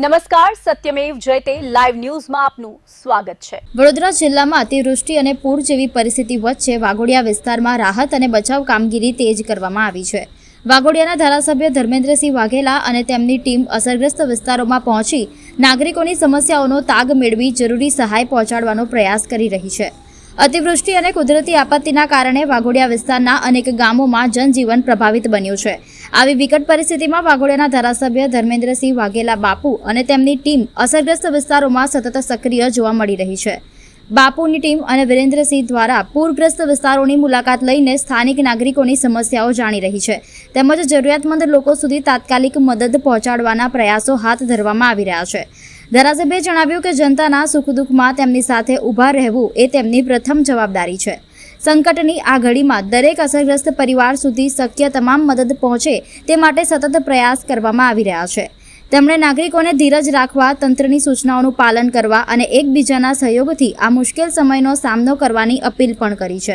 નમસ્કાર, સત્યમેવ જયતે લાઈવ ન્યૂઝમાં આપનું સ્વાગત છે। વડોદરા જિલ્લામાં અતિવૃષ્ટિ અને પૂર જેવી પરિસ્થિતિ વચ્ચે વાઘોડિયા વિસ્તારમાં રાહત અને બચાવ કામગીરી તેજ કરવામાં આવી છે। વાઘોડિયાના ધારાસભ્ય ધર્મેન્દ્રસિંહ વાઘેલા અને તેમની ટીમ અસરગ્રસ્ત વિસ્તારોમાં પહોંચી નાગરિકોની સમસ્યાઓનો તાગ મેળવી જરૂરી સહાય પહોંચાડવાનો પ્રયાસ કરી રહી છે। અતિવૃષ્ટિ અને કુદરતી આપત્તિના કારણે વાઘોડિયા વિસ્તારના અનેક ગામોમાં જનજીવન પ્રભાવિત બન્યું છે। આવી વિકટ પરિસ્થિતિમાં વાઘોડિયાના ધારાસભ્ય ધર્મેન્દ્રસિંહ વાઘેલા બાપુ અને તેમની ટીમ અસરગ્રસ્ત વિસ્તારોમાં સતત સક્રિય જોવા મળી રહી છે। બાપુની ટીમ અને વિરેન્દ્રસિંહ દ્વારા પૂરગ્રસ્ત વિસ્તારોની મુલાકાત લઈને સ્થાનિક નાગરિકોની સમસ્યાઓ જાણી રહી છે તેમજ જરૂરિયાતમંદ લોકો સુધી તાત્કાલિક મદદ પહોંચાડવાના પ્રયાસો હાથ ધરવામાં આવી રહ્યા છે। ધારાસભ્યએ જણાવ્યું કે જનતાના સુખ દુઃખમાં તેમની સાથે ઊભા રહેવું એ તેમની પ્રથમ જવાબદારી છે। સંકટની આ ઘડીમાં દરેક અસરગ્રસ્ત પરિવાર સુધી શક્ય તમામ મદદ પહોંચે તે માટે સતત પ્રયાસ કરવામાં આવી રહ્યા છે। તેમણે નાગરિકોને ધીરજ રાખવા, તંત્રની સૂચનાઓનું પાલન કરવા અને એકબીજાના સહયોગથી આ મુશ્કેલ સમયનો સામનો કરવાની અપીલ પણ કરી છે।